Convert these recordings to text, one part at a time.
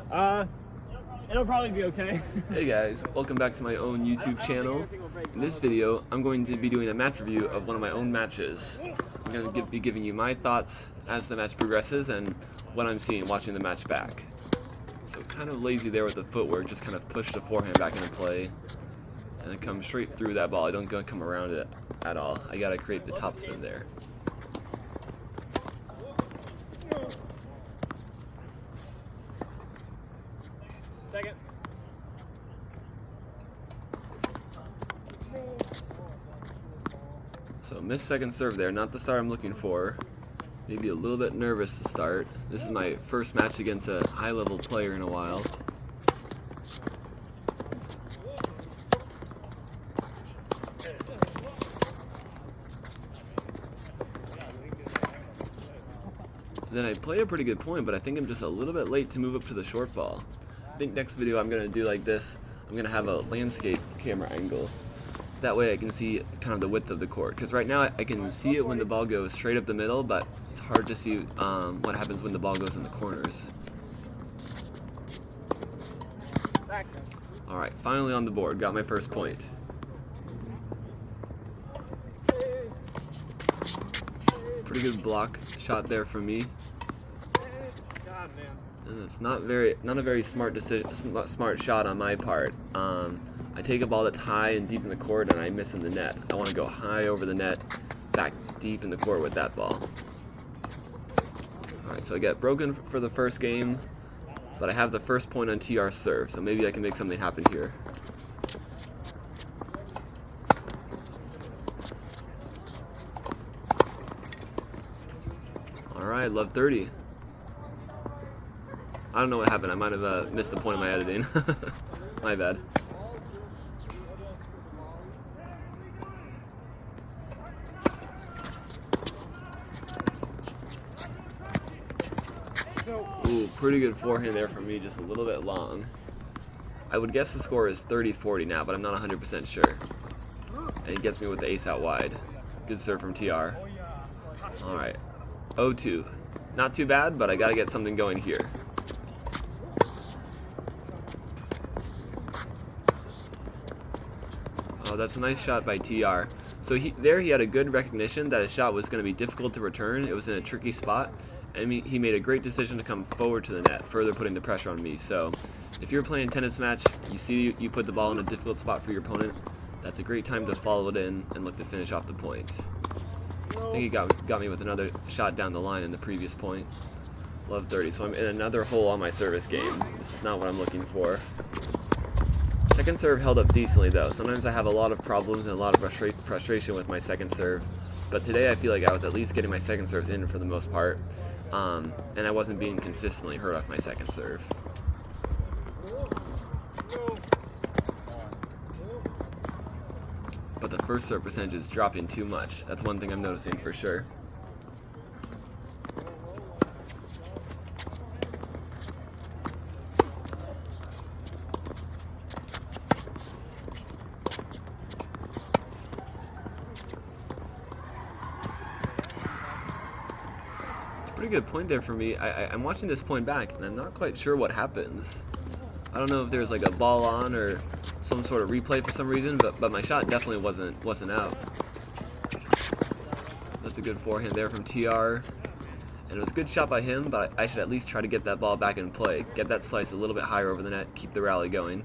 It'll probably be okay. Hey guys, welcome back to my own YouTube channel. In this video, I'm going to be doing a match review of one of my own matches. I'm going to be giving you my thoughts as the match progresses and what I'm seeing watching the match back. So kind of lazy there with the footwork, just kind of push the forehand back into play and then come straight through that ball. I don't come around it at all. I got to create the topspin there. Second. So missed second serve there, not the start I'm looking for. Maybe a little bit nervous to start. This is my first match against a high-level player in a while. Then I play a pretty good point, but I think I'm just a little bit late to move up to the short ball. I think next video I'm going to do like this. I'm going to have a landscape camera angle. That way I can see kind of the width of the court. Because right now I can see it when the ball goes straight up the middle, but it's hard to see what happens when the ball goes in the corners. Alright, finally on the board. Got my first point. Pretty good block shot there from me. And it's not a very smart decision, smart shot on my part. I take a ball that's high and deep in the court and I miss in the net. I want to go high over the net, back deep in the court with that ball. Alright, so I get broken for the first game, but I have the first point on TR serve, so maybe I can make something happen here. Alright, love 30. I don't know what happened. I might have missed a point in my editing. My bad. Ooh, pretty good forehand there from me, just a little bit long. I would guess the score is 30-40 now, but I'm not 100% sure. And he gets me with the ace out wide. Good serve from TR. Alright, 0-2. Not too bad, but I gotta get something going here. Oh, that's a nice shot by TR. So he had a good recognition that his shot was going to be difficult to return. It was in a tricky spot, and he made a great decision to come forward to the net, further putting the pressure on me. So if you're playing a tennis match, you see you put the ball in a difficult spot for your opponent, that's a great time to follow it in and look to finish off the point. I think he got me with another shot down the line in the previous point. Love 30, so I'm in another hole on my service game. This is not what I'm looking for. Second serve held up decently though. Sometimes I have a lot of problems and a lot of frustration with my second serve, but today I feel like I was at least getting my second serves in for the most part, and I wasn't being consistently hurt off my second serve. But the first serve percentage is dropping too much. That's one thing I'm noticing for sure. Pretty good point there for me. I'm watching this point back and I'm not quite sure what happens. I don't know if there's like a ball on or some sort of replay for some reason, but my shot definitely wasn't out. That's a good forehand there from TR. And it was a good shot by him, but I should at least try to get that ball back in play. Get that slice a little bit higher over the net, keep the rally going.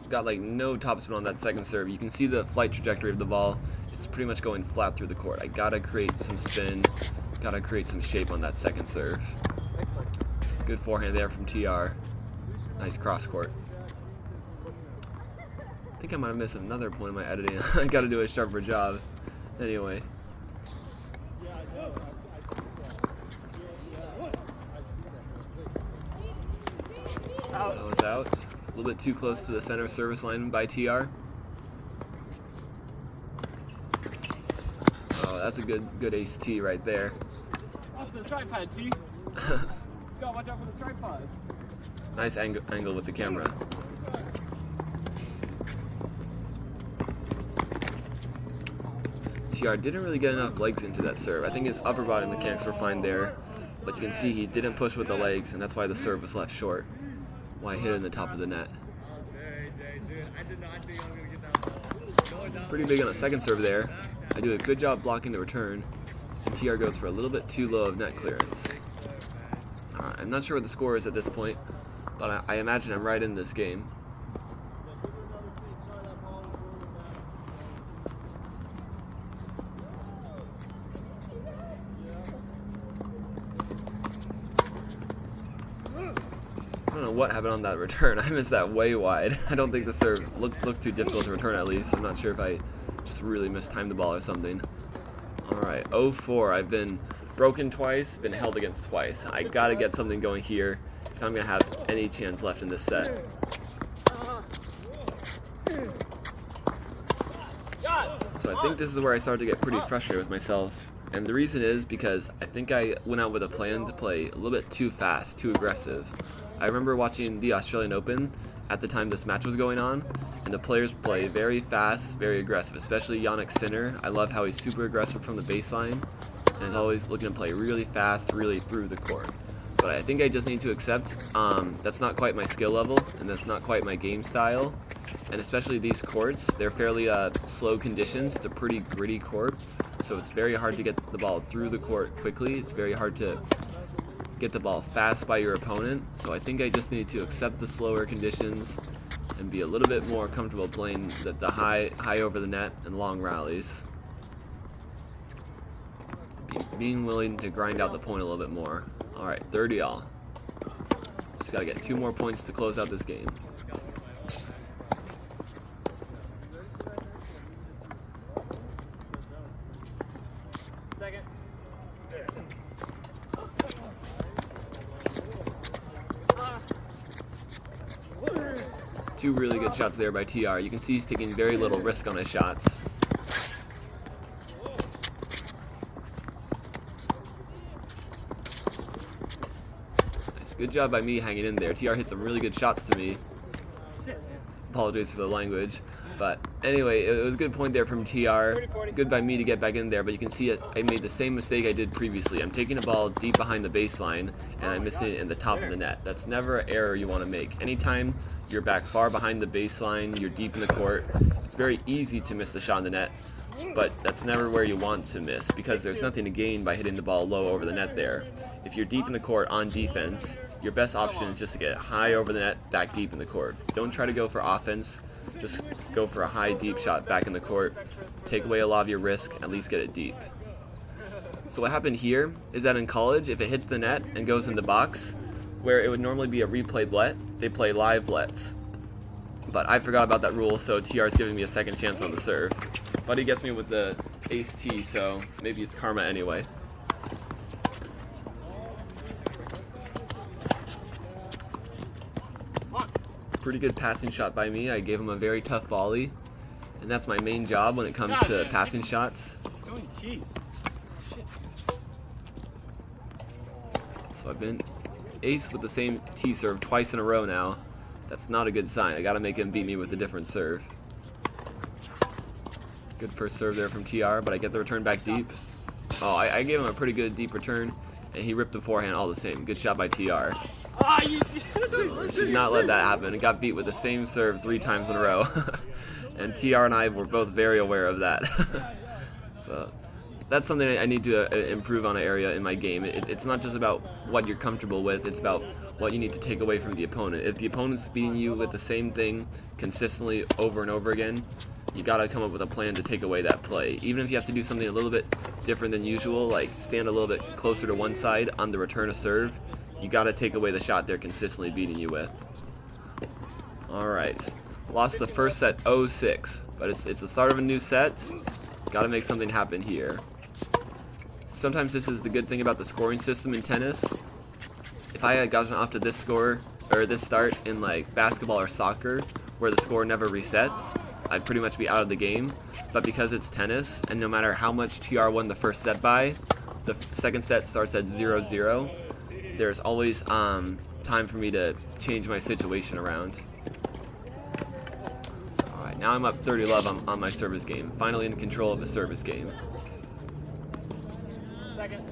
Got like no topspin on that second serve. You can see the flight trajectory of the ball. It's pretty much going flat through the court. I gotta create some spin, gotta create some shape on that second serve. Good forehand there from TR. Nice cross court. I think I might have missed another point in my editing. I gotta do a sharper job. Anyway. That was out. A little bit too close to the center service line by TR. Oh, that's a good ace T right there. Off the tripod, T. Gotta watch out for the tripod. Nice angle with the camera. TR didn't really get enough legs into that serve. I think his upper body mechanics were fine there, but you can see he didn't push with the legs, and that's why the serve was left short. Why hit it in the top of the net. Pretty big on a second serve there. I do a good job blocking the return, and TR goes for a little bit too low of net clearance. Alright, I'm not sure what the score is at this point, but I imagine I'm right in this game. I don't know what happened on that return. I missed that way wide. I don't think the serve looked too difficult to return, at least. I'm not sure if I just really mistimed the ball or something. Alright, 0-4. I've been broken twice, been held against twice. I gotta get something going here if I'm gonna have any chance left in this set. So I think this is where I started to get pretty frustrated with myself. And the reason is because I think I went out with a plan to play a little bit too fast, too aggressive. I remember watching the Australian Open at the time this match was going on, and the players play very fast, very aggressive, especially Jannik Sinner. I love how he's super aggressive from the baseline, and is always looking to play really fast, really through the court. But I think I just need to accept that's not quite my skill level, and that's not quite my game style. And especially these courts, they're fairly slow conditions. It's a pretty gritty court, so it's very hard to get the ball through the court quickly. It's very hard to get the ball fast by your opponent. So I think I just need to accept the slower conditions and be a little bit more comfortable playing the high over the net and long rallies. Being willing to grind out the point a little bit more. Alright, 30-all. Just gotta get 2 more points to close out this game. Second. 2 really good shots there by TR. You can see he's taking very little risk on his shots. Nice. Good job by me hanging in there. TR hit some really good shots to me. Apologies for the language. But anyway, it was a good point there from TR. Good by me to get back in there, but you can see I made the same mistake I did previously. I'm taking a ball deep behind the baseline, and I'm missing it in the top of the net. That's never an error you want to make. Anytime you're back far behind the baseline, you're deep in the court, it's very easy to miss the shot in the net, but that's never where you want to miss, because there's nothing to gain by hitting the ball low over the net there. If you're deep in the court on defense, your best option is just to get high over the net, back deep in the court. Don't try to go for offense. Just go for a high, deep shot back in the court. Take away a lot of your risk, at least get it deep. So what happened here is that in college, if it hits the net and goes in the box, where it would normally be a replayed let, they play live lets. But I forgot about that rule, so TR is giving me a second chance on the serve. But he gets me with the ace T, so maybe it's karma anyway. Pretty good passing shot by me. I gave him a very tough volley, and that's my main job when it comes to passing shots. So I've been ace with the same T serve twice in a row now. That's not a good sign. I gotta make him beat me with a different serve. Good first serve there from TR, but I get the return back deep. Oh, I gave him a pretty good deep return, and he ripped the forehand all the same. Good shot by TR. Should not let that happen. It got beat with the same serve 3 times in a row. And TR and I were both very aware of that. So that's something I need to improve on an area in my game. It's not just about what you're comfortable with, it's about what you need to take away from the opponent. If the opponent's beating you with the same thing consistently over and over again, you gotta come up with a plan to take away that play. Even if you have to do something a little bit different than usual, like stand a little bit closer to one side on the return of serve, you gotta take away the shot they're consistently beating you with. Alright. Lost the first set 0-6, but it's the start of a new set. Gotta make something happen here. Sometimes this is the good thing about the scoring system in tennis. If I had gotten off to this score, or this start in like basketball or soccer, where the score never resets, I'd pretty much be out of the game. But because it's tennis, and no matter how much TR won the first set by, the second set starts at 0-0. There's always time for me to change my situation around. Alright, now I'm up 30 love on my service game. Finally in control of a service game. Second.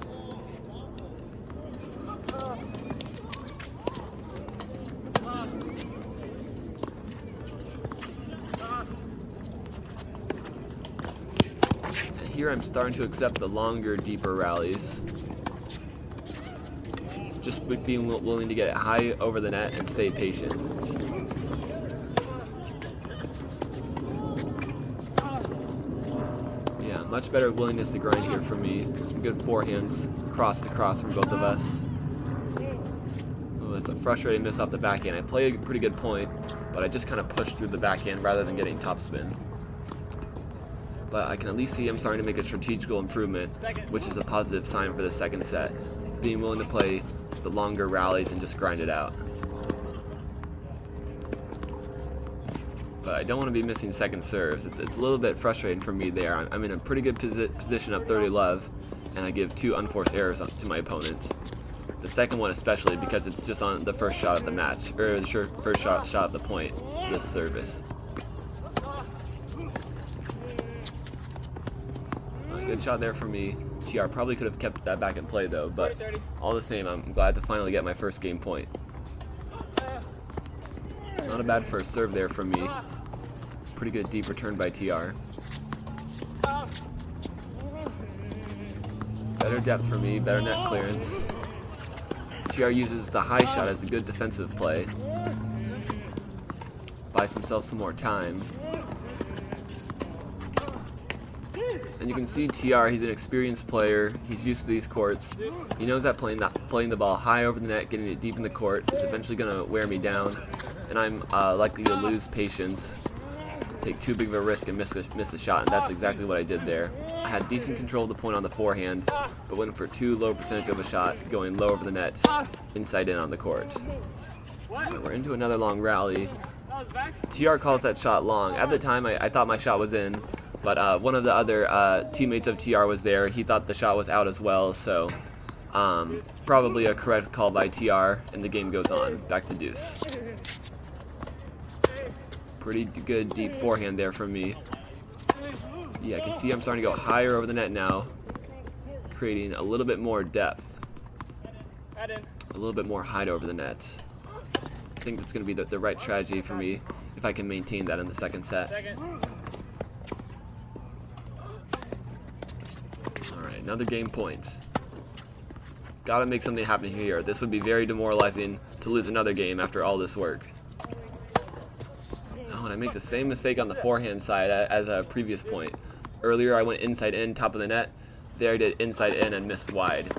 And here I'm starting to accept the longer, deeper rallies. Just being willing to get it high over the net and stay patient. Yeah, much better willingness to grind here for me. Some good forehands, cross to cross from both of us. Oh, it's a frustrating miss off the backhand. I play a pretty good point, but I just kind of pushed through the backhand rather than getting topspin. But I can at least see I'm starting to make a strategical improvement, which is a positive sign for the second set. Being willing to play the longer rallies and just grind it out. But I don't want to be missing second serves. It's a little bit frustrating for me there. I'm in a pretty good position up 30 love, and I give 2 unforced errors to my opponent. The second one especially because it's just on the first shot of the match, or the first shot of the point, this service. Good shot there for me. TR probably could have kept that back in play though, but all the same, I'm glad to finally get my first game point. Not a bad first serve there from me. Pretty good deep return by TR. Better depth for me, better net clearance. TR uses the high shot as a good defensive play. Buys himself some more time. And you can see TR, he's an experienced player. He's used to these courts. He knows that playing the ball high over the net, getting it deep in the court is eventually going to wear me down. And I'm likely to lose patience, take too big of a risk and miss the shot. And that's exactly what I did there. I had decent control of the point on the forehand, but went for too low percentage of a shot, going low over the net, inside in on the court. And we're into another long rally. TR calls that shot long. At the time, I thought my shot was in. But one of the other teammates of TR was there. He thought the shot was out as well, so probably a correct call by TR, and the game goes on. Back to deuce. Pretty good deep forehand there from me. Yeah, I can see I'm starting to go higher over the net now, creating a little bit more depth. A little bit more height over the net. I think that's going to be the right strategy for me if I can maintain that in the second set. Another game point. Gotta make something happen here. This would be very demoralizing to lose another game after all this work. Oh, and I make the same mistake on the forehand side as a previous point. Earlier I went inside in, top of the net. There I did inside in and missed wide.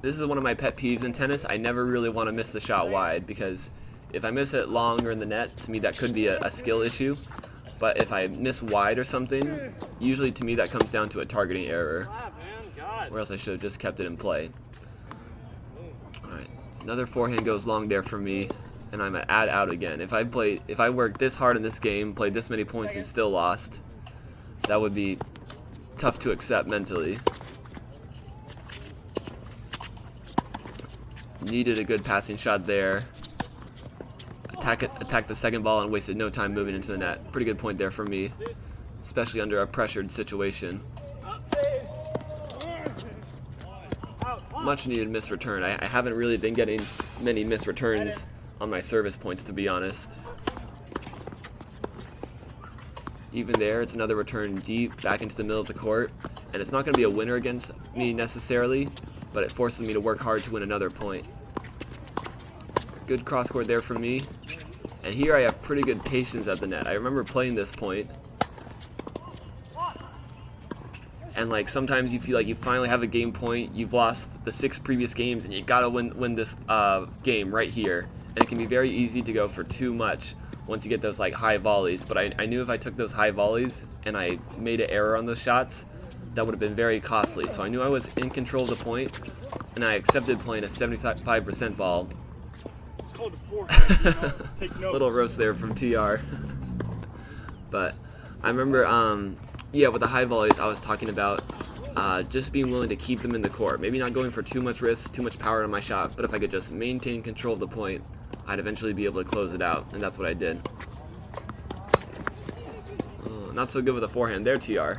This is one of my pet peeves in tennis. I never really want to miss the shot wide because if I miss it long or in the net, to me that could be a skill issue. But if I miss wide or something, usually to me that comes down to a targeting error. Or else I should have just kept it in play. Alright, another forehand goes long there for me, and I'm at out again. If I worked this hard in this game, played this many points and still lost, that would be tough to accept mentally. Needed a good passing shot there. Attacked the second ball and wasted no time moving into the net. Pretty good point there for me, especially under a pressured situation. Much needed miss return. I haven't really been getting many miss returns on my service points, to be honest. Even there, it's another return deep back into the middle of the court, and it's not going to be a winner against me necessarily, but it forces me to work hard to win another point. Good cross court there for me, and here I have pretty good patience at the net. I remember playing this point, and like sometimes you feel like you finally have a game point, you've lost the 6 previous games, and you gotta win this game right here. And it can be very easy to go for too much once you get those like high volleys. But I knew if I took those high volleys and I made an error on those shots, that would have been very costly. So I knew I was in control of the point, and I accepted playing a 75% ball. It's called a forehand, you know? Take notes. Little roast there from TR. But I remember yeah, with the high volleys, I was talking about just being willing to keep them in the court. Maybe not going for too much risk, too much power on my shot, but if I could just maintain control of the point, I'd eventually be able to close it out, and that's what I did. not so good with a forehand there, TR.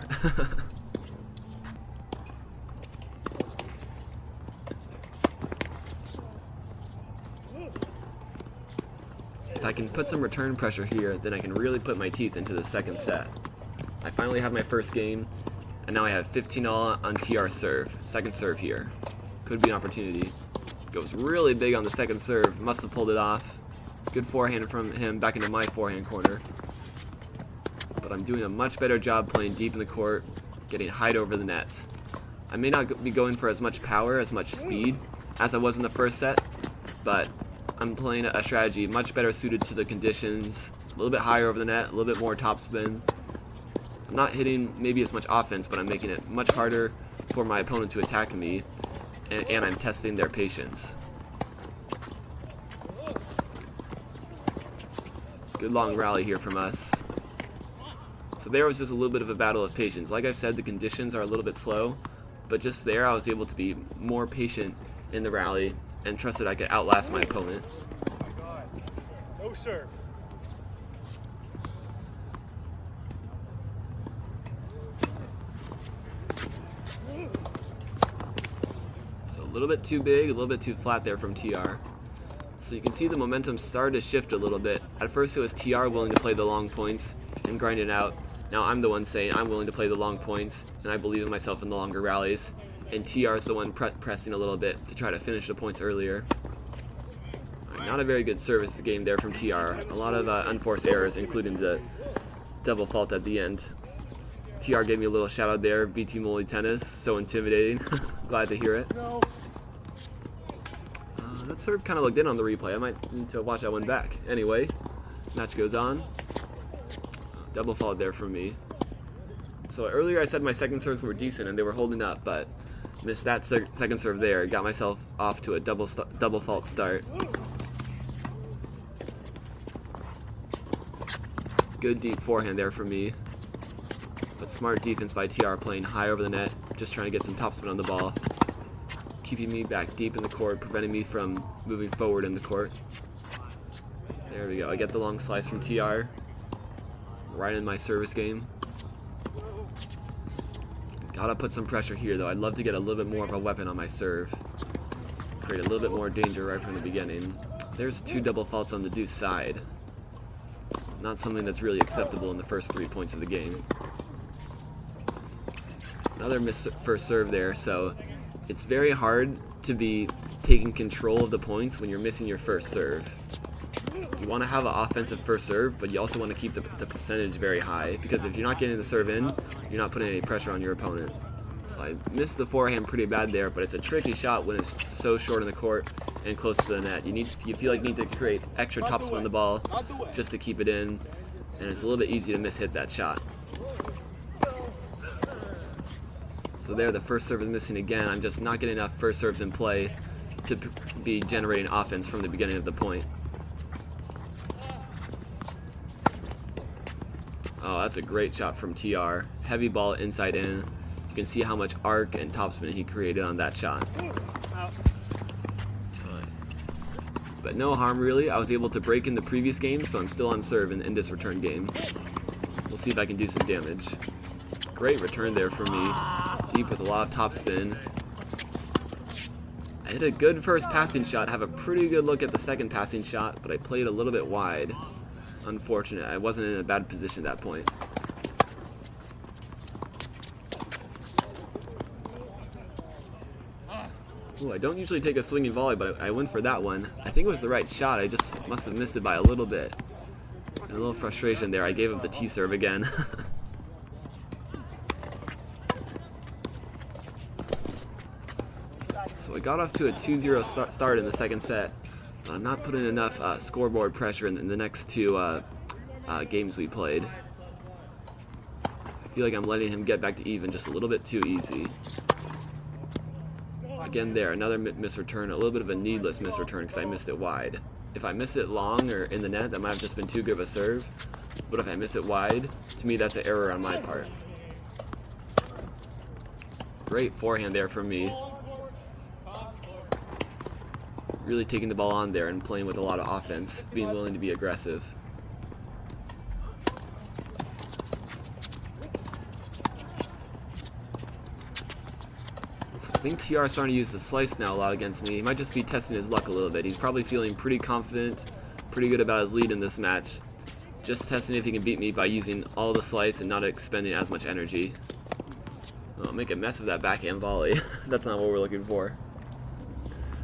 If I can put some return pressure here, then I can really put my teeth into the second set. I finally have my first game, and now I have 15-all on TR serve. Second serve here. Could be an opportunity. Goes really big on the second serve. Must have pulled it off. Good forehand from him back into my forehand corner. But I'm doing a much better job playing deep in the court, getting height over the nets. I may not be going for as much power, as much speed as I was in the first set, but I'm playing a strategy much better suited to the conditions, a little bit higher over the net, a little bit more topspin. I'm not hitting maybe as much offense, but I'm making it much harder for my opponent to attack me, and I'm testing their patience. Good long rally here from us. So there was just a little bit of a battle of patience. Like I've said, the conditions are a little bit slow, but just there I was able to be more patient in the rally and trusted I could outlast my opponent. Oh my God. No serve. So a little bit too big, a little bit too flat there from TR. So you can see the momentum started to shift a little bit. At first it was TR willing to play the long points and grind it out. Now I'm the one saying I'm willing to play the long points, and I believe in myself in the longer rallies. And TR is the one pressing a little bit to try to finish the points earlier. Not a very good service game there from TR. A lot of unforced errors, including the double fault at the end. TR gave me a little shout out there. BT Moley tennis, so intimidating. Glad to hear it. That serve kind of looked in on the replay. I might need to watch that one back. Anyway, match goes on. Double fault there from me. So earlier I said my second serves were decent and they were holding up, but missed that second serve there. Got myself off to a double fault start. Good deep forehand there from me. But smart defense by TR, playing high over the net, just trying to get some topspin on the ball. Keeping me back deep in the court, preventing me from moving forward in the court. There we go. I get the long slice from TR. Right in my service game. Gotta put some pressure here though. I'd love to get a little bit more of a weapon on my serve. Create a little bit more danger right from the beginning. There's two double faults on the deuce side. Not something that's really acceptable in the first 3 points of the game. Another missed first serve there, so it's very hard to be taking control of the points when you're missing your first serve. You want to have an offensive first serve, but you also want to keep the percentage very high, because if you're not getting the serve in, you're not putting any pressure on your opponent. So I missed the forehand pretty bad there, but it's a tricky shot when it's so short in the court and close to the net. You feel like you need to create extra topspin on the ball just to keep it in, and it's a little bit easy to miss hit that shot. So there, the first serve is missing again. I'm just not getting enough first serves in play to be generating offense from the beginning of the point. Oh, that's a great shot from TR. Heavy ball inside in. You can see how much arc and topspin he created on that shot. But no harm really. I was able to break in the previous game, so I'm still on serve in this return game. We'll see if I can do some damage. Great return there for me. Deep with a lot of topspin. I hit a good first passing shot, have a pretty good look at the second passing shot, but I played a little bit wide. Unfortunate. I wasn't in a bad position at that point. Ooh, I don't usually take a swinging volley, but I went for that one. I think it was the right shot. I just must have missed it by a little bit. And a little frustration there. I gave up the T-serve again. So I got off to a 2-0 start in the second set. But I'm not putting enough scoreboard pressure in the next two games we played. I feel like I'm letting him get back to even just a little bit too easy. Again there, another misreturn, a little bit of a needless misreturn because I missed it wide. If I miss it long or in the net, that might have just been too good of a serve. But if I miss it wide, to me that's an error on my part. Great forehand there from me. Really taking the ball on there and playing with a lot of offense, being willing to be aggressive. So I think TR is starting to use the slice now a lot against me. He might just be testing his luck a little bit. He's probably feeling pretty confident, pretty good about his lead in this match. Just testing if he can beat me by using all the slice and not expending as much energy. Oh, make a mess of that backhand volley. That's not what we're looking for.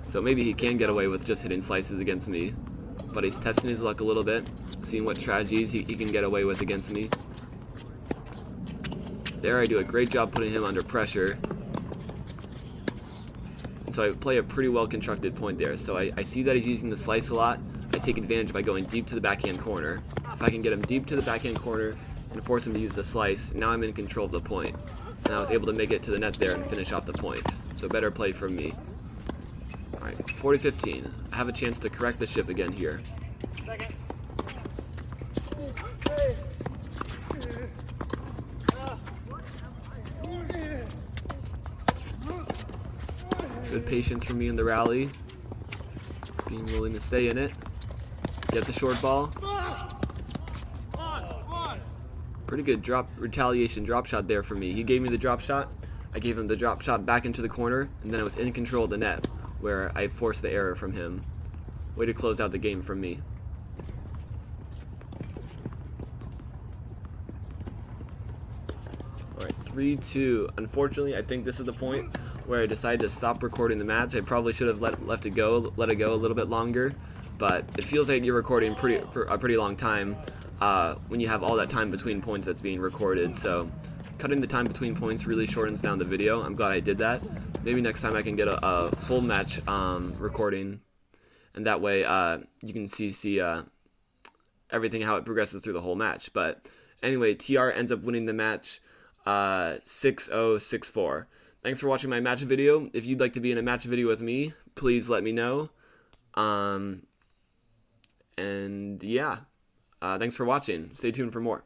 So maybe he can get away with just hitting slices against me. But he's testing his luck a little bit, seeing what strategies he can get away with against me. There I do a great job putting him under pressure. And so I play a pretty well constructed point there. So I see that he's using the slice a lot. I take advantage by going deep to the backhand corner. If I can get him deep to the backhand corner and force him to use the slice, now I'm in control of the point. And I was able to make it to the net there and finish off the point. So better play from me. Alright, 40-15. I have a chance to correct the ship again here. Second. Good patience from me in the rally. Being willing to stay in it. Get the short ball. Pretty good retaliation drop shot there for me. He gave me the drop shot. I gave him the drop shot back into the corner, and then I was in control of the net, where I forced the error from him. Way to close out the game from me. Alright, 3-2. Unfortunately, I think this is the point where I decided to stop recording the match. I probably should have let it go a little bit longer, but it feels like you're recording for a pretty long time when you have all that time between points that's being recorded. So cutting the time between points really shortens down the video. I'm glad I did that. Maybe next time I can get a full match recording, and that way you can see everything, how it progresses through the whole match. But anyway, TR ends up winning the match 6-0, 6-4. Thanks for watching my match video. If you'd like to be in a match video with me, please let me know. And yeah, thanks for watching. Stay tuned for more.